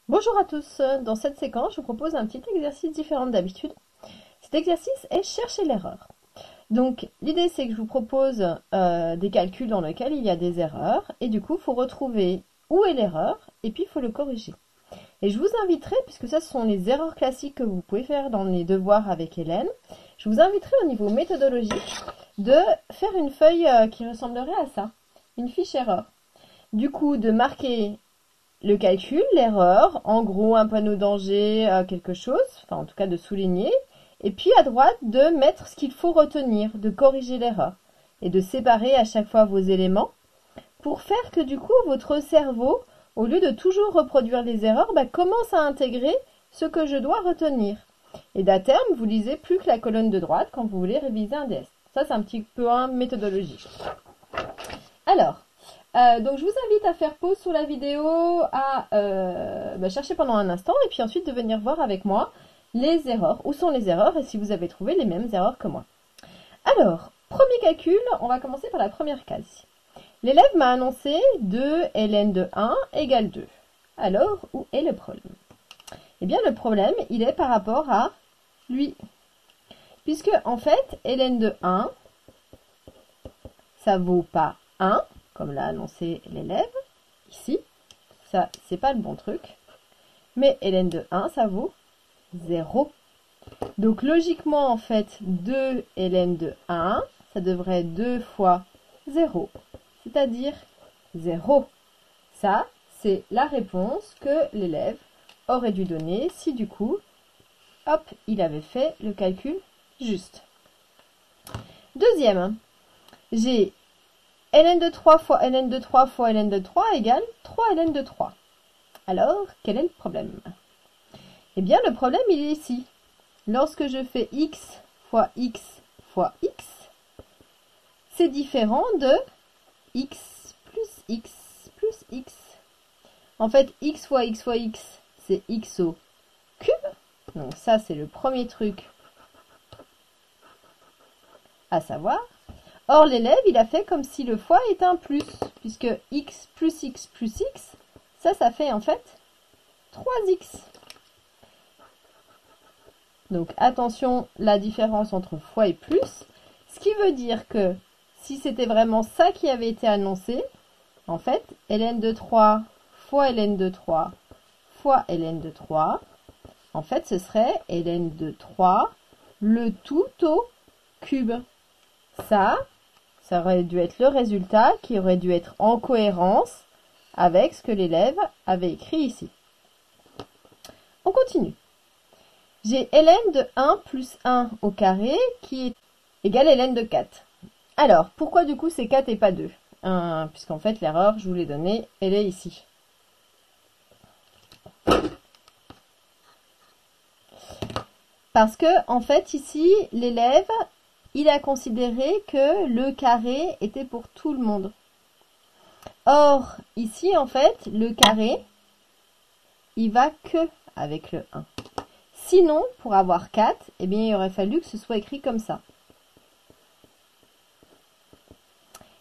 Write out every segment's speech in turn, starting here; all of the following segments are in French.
Bonjour à tous, dans cette séquence je vous propose un petit exercice différent d'habitude. Cet exercice est chercher l'erreur. Donc l'idée c'est que je vous propose des calculs dans lesquels il y a des erreurs et du coup il faut retrouver où est l'erreur et puis il faut le corriger. Et je vous inviterai, puisque ça ce sont les erreurs classiques que vous pouvez faire dans les devoirs avec Hélène, je vous inviterai au niveau méthodologique de faire une feuille qui ressemblerait à ça, une fiche erreur. Du coup de marquer le calcul, l'erreur, en gros un panneau danger, quelque chose, enfin en tout cas de souligner, et puis à droite de mettre ce qu'il faut retenir, de corriger l'erreur, et de séparer à chaque fois vos éléments, pour faire que du coup votre cerveau, au lieu de toujours reproduire les erreurs, commence à intégrer ce que je dois retenir. Et d'à terme, vous lisez plus que la colonne de droite quand vous voulez réviser un DS. Ça c'est un petit peu un méthodologie. Alors, donc je vous invite à faire pause sur la vidéo, à chercher pendant un instant et puis ensuite de venir voir avec moi les erreurs, où sont les erreurs et si vous avez trouvé les mêmes erreurs que moi. Alors, premier calcul, on va commencer par la première case. L'élève m'a annoncé 2 ln de 1 égale 2. Alors, où est le problème? Eh bien, le problème, il est par rapport à lui. Puisque, en fait, ln de 1, ça vaut pas 1, comme l'a annoncé l'élève, ici. Ça, c'est pas le bon truc. Mais ln de 1, ça vaut 0. Donc, logiquement, en fait, 2 ln de 1, ça devrait être 2 fois 0, c'est-à-dire 0. Ça, c'est la réponse que l'élève aurait dû donner si, du coup, hop, il avait fait le calcul juste. Deuxième, j'ai ln de 3 fois ln de 3 fois ln de 3 égale 3 ln de 3. Alors, quel est le problème? Eh bien, le problème, il est ici. Lorsque je fais x fois x fois x, c'est différent de x plus x plus x. En fait, x fois x fois x, c'est x au cube. Donc ça, c'est le premier truc à savoir. Or, l'élève, il a fait comme si le fois était un plus, puisque x plus x plus x, ça fait en fait 3x. Donc attention, la différence entre fois et plus, ce qui veut dire que si c'était vraiment ça qui avait été annoncé, en fait, ln de 3 fois ln de 3 fois ln de 3, en fait, ce serait ln de 3, le tout au cube. Ça aurait dû être le résultat qui aurait dû être en cohérence avec ce que l'élève avait écrit ici. On continue. J'ai ln de 1 plus 1 au carré qui est égal à ln de 4. Alors, pourquoi du coup c'est 4 et pas 2? Puisqu'en fait l'erreur, je vous l'ai donnée, elle est ici. Parce que, en fait, ici, l'élève, il a considéré que le carré était pour tout le monde. Or, ici, en fait, le carré, il va que avec le 1. Sinon, pour avoir 4, eh bien, il aurait fallu que ce soit écrit comme ça.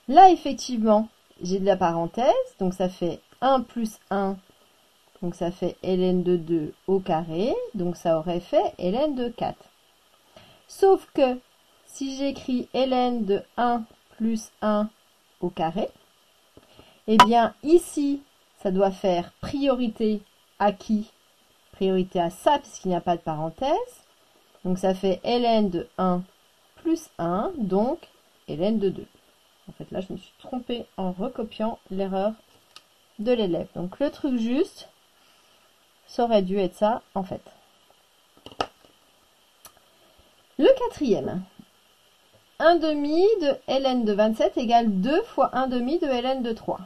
Là, effectivement, j'ai de la parenthèse, donc ça fait 1 plus 1, donc ça fait ln de 2 au carré, donc ça aurait fait ln de 4. Sauf que, si j'écris ln de 1 plus 1 au carré, eh bien, ici, ça doit faire priorité à qui? Priorité à ça, puisqu'il n'y a pas de parenthèse. Donc, ça fait ln de 1 plus 1, donc ln de 2. En fait, là, je me suis trompée en recopiant l'erreur de l'élève. Donc, le truc juste, ça aurait dû être ça, en fait. Le quatrième. 1 demi de ln de 27 égale 2 fois 1 demi de ln de 3.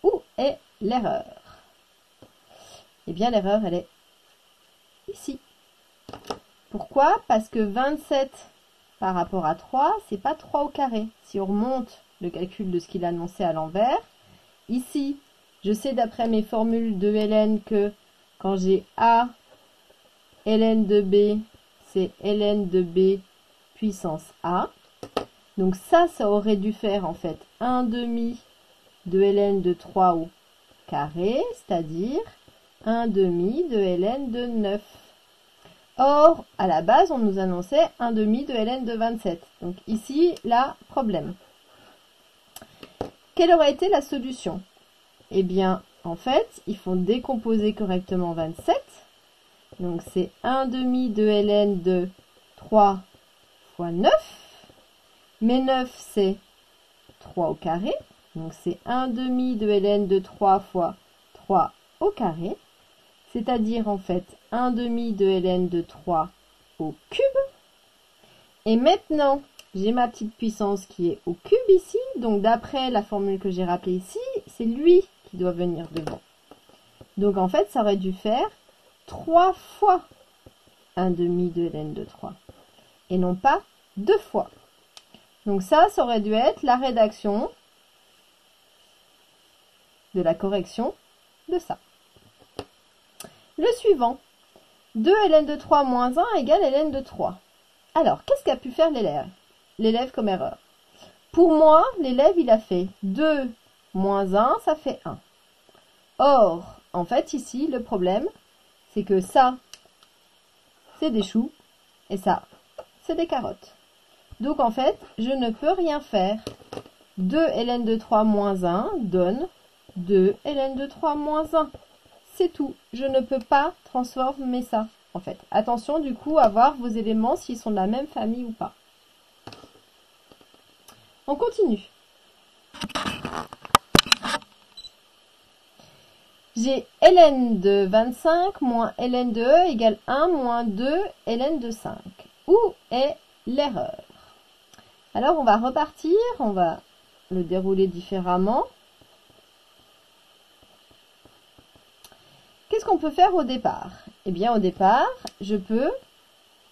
Où est l'erreur? Eh bien, l'erreur, elle est ici. Pourquoi? Parce que 27 par rapport à 3, c'est pas 3 au carré. Si on remonte le calcul de ce qu'il a annoncé à l'envers, ici, je sais d'après mes formules de ln que quand j'ai a ln de b, c'est ln de b puissance a. Donc ça aurait dû faire en fait 1 demi de ln de 3 au carré, c'est-à-dire 1 demi de ln de 9. Or, à la base, on nous annonçait 1 demi de ln de 27. Donc ici, là, problème. Quelle aurait été la solution? Eh bien, en fait, il faut décomposer correctement 27. Donc c'est 1 demi de ln de 3 fois 9. Mais 9, c'est 3 au carré. Donc c'est 1 demi de ln de 3 fois 3 au carré. C'est-à-dire en fait 1 demi de ln de 3 au cube. Et maintenant, j'ai ma petite puissance qui est au cube ici. Donc d'après la formule que j'ai rappelée ici, c'est lui qui doit venir devant. Donc en fait, ça aurait dû faire 3 fois 1 demi de ln de 3. Et non pas 2 fois. Donc ça aurait dû être la rédaction de la correction de ça. Le suivant, 2 ln de 3 moins 1 égale ln de 3. Alors, qu'est-ce qu'a pu faire l'élève comme erreur? Pour moi, l'élève, il a fait 2 moins 1, ça fait 1. Or, en fait, ici, le problème, c'est que ça, c'est des choux, et ça, c'est des carottes. Donc, en fait, je ne peux rien faire. 2 ln de 3 moins 1 donne 2 ln de 3 moins 1. C'est tout. Je ne peux pas transformer ça, en fait. Attention, du coup, à voir vos éléments s'ils sont de la même famille ou pas. On continue. J'ai ln de 25 moins ln de e égale 1 moins 2 ln de 5. Où est l'erreur? Alors, on va repartir, on va le dérouler différemment. Qu'est-ce qu'on peut faire au départ? Eh bien, au départ, je peux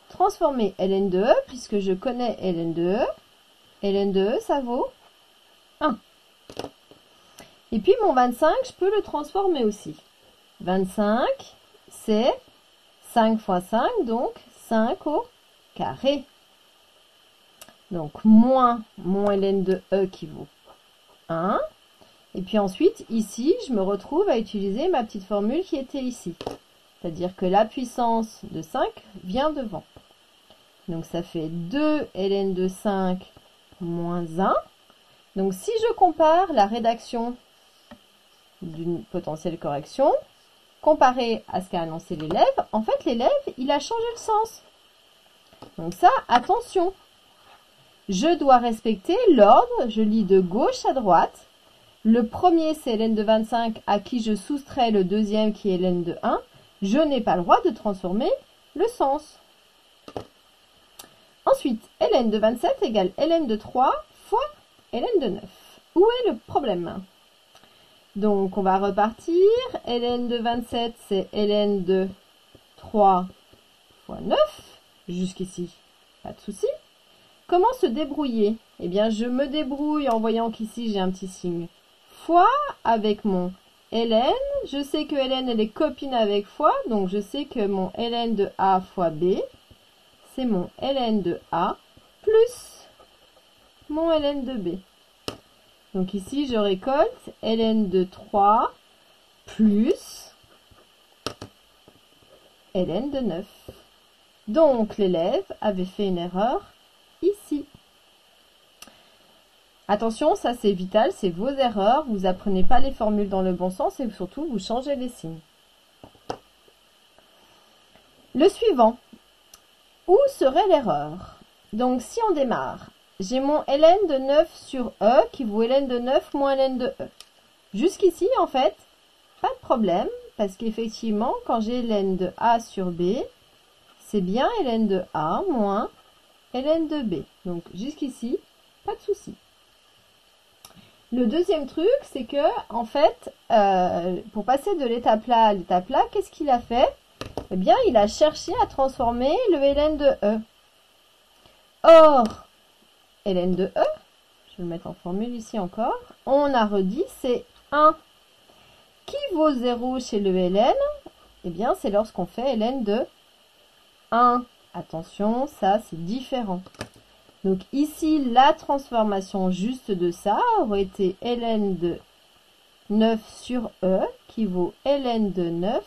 transformer ln de e, puisque je connais ln de e. ln de e, ça vaut 1. Et puis, mon 25, je peux le transformer aussi. 25, c'est 5 fois 5, donc 5 au carré. Donc, moins mon ln de e qui vaut 1. Et puis ensuite, ici, je me retrouve à utiliser ma petite formule qui était ici. C'est-à-dire que la puissance de 5 vient devant. Donc, ça fait 2 ln de 5 moins 1. Donc, si je compare la rédaction d'une potentielle correction, comparée à ce qu'a annoncé l'élève, en fait, l'élève, il a changé le sens. Donc ça, attention. Je dois respecter l'ordre, je lis de gauche à droite. Le premier, c'est ln de 25 à qui je soustrais le deuxième qui est ln de 1. Je n'ai pas le droit de transformer le sens. Ensuite, ln de 27 égale ln de 3 fois ln de 9. Où est le problème? Donc, on va repartir. ln de 27, c'est ln de 3 fois 9. Jusqu'ici, pas de souci. Comment se débrouiller? Eh bien, je me débrouille en voyant qu'ici, j'ai un petit signe fois avec mon ln. Je sais que ln, elle est copine avec fois. Donc, je sais que mon ln de a fois b, c'est mon ln de a plus mon ln de b. Donc, ici, je récolte ln de 3 plus ln de 9. Donc, l'élève avait fait une erreur ici. Attention, ça c'est vital, c'est vos erreurs. Vous apprenez pas les formules dans le bon sens et surtout, vous changez les signes. Le suivant. Où serait l'erreur? Donc, si on démarre, j'ai mon ln de 9 sur e qui vaut ln de 9 moins ln de e. Jusqu'ici, en fait, pas de problème, parce qu'effectivement, quand j'ai ln de a sur b, c'est bien ln de a moins ln de b. Donc, jusqu'ici, pas de souci. Le deuxième truc, c'est que, en fait, pour passer de l'étape là à l'étape là, qu'est-ce qu'il a fait? Eh bien, il a cherché à transformer le ln de e. Or, ln de e, je vais le mettre en formule ici encore, on a redit, c'est 1. Qui vaut 0 chez le ln? Eh bien, c'est lorsqu'on fait ln de 1. Attention, ça, c'est différent. Donc ici, la transformation juste de ça aurait été ln de 9 sur e qui vaut ln de 9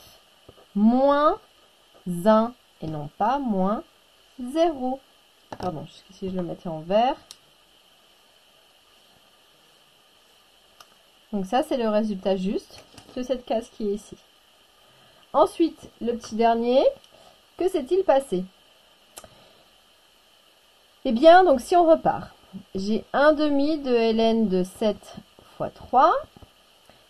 moins 1 et non pas moins 0. Pardon, si je le mettais en vert. Donc ça, c'est le résultat juste de cette case qui est ici. Ensuite, le petit dernier, que s'est-il passé? Eh bien, donc si on repart, j'ai 1/2 de ln de 7 fois 3.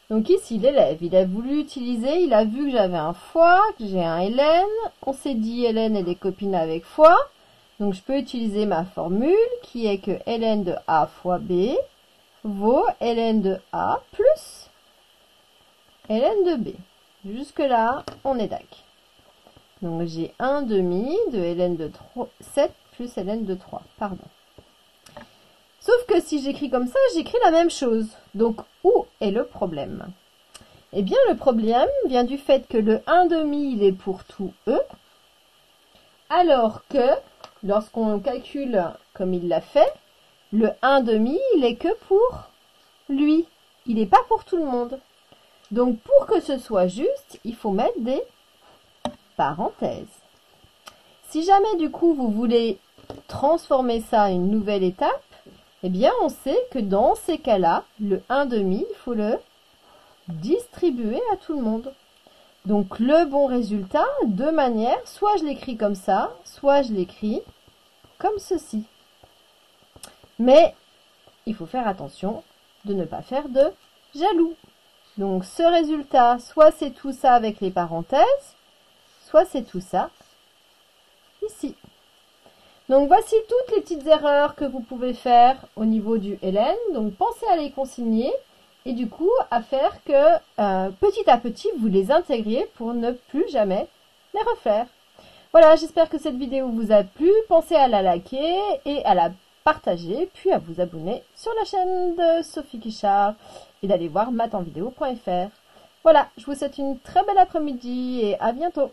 Donc ici, l'élève, il a voulu utiliser, il a vu que j'avais un fois, que j'ai un ln. On s'est dit ln est des copines avec fois. Donc je peux utiliser ma formule qui est que ln de a fois b vaut ln de a plus ln de b. Jusque-là, on est d'accord. Donc j'ai 1/2 de ln de 7 plus ln de 3. Pardon. Sauf que si j'écris comme ça, j'écris la même chose. Donc où est le problème? Eh bien le problème vient du fait que le 1/2 il est pour tout E, alors que lorsqu'on calcule comme il l'a fait, le 1/2 il est que pour lui. Il n'est pas pour tout le monde. Donc pour que ce soit juste, il faut mettre des parenthèses. Si jamais du coup vous voulez transformer ça à une nouvelle étape, eh bien on sait que dans ces cas-là, le 1/2 il faut le distribuer à tout le monde. Donc le bon résultat, deux manières, soit je l'écris comme ça, soit je l'écris comme ceci. Mais il faut faire attention de ne pas faire de jaloux. Donc ce résultat, soit c'est tout ça avec les parenthèses, soit c'est tout ça ici. Donc voici toutes les petites erreurs que vous pouvez faire au niveau du ln. Donc pensez à les consigner et du coup à faire que petit à petit vous les intégriez pour ne plus jamais les refaire. Voilà, j'espère que cette vidéo vous a plu. Pensez à la liker et à la partager, puis à vous abonner sur la chaîne de Sophie Guichard et d'aller voir mathenvideo.fr. Voilà, je vous souhaite une très belle après-midi et à bientôt.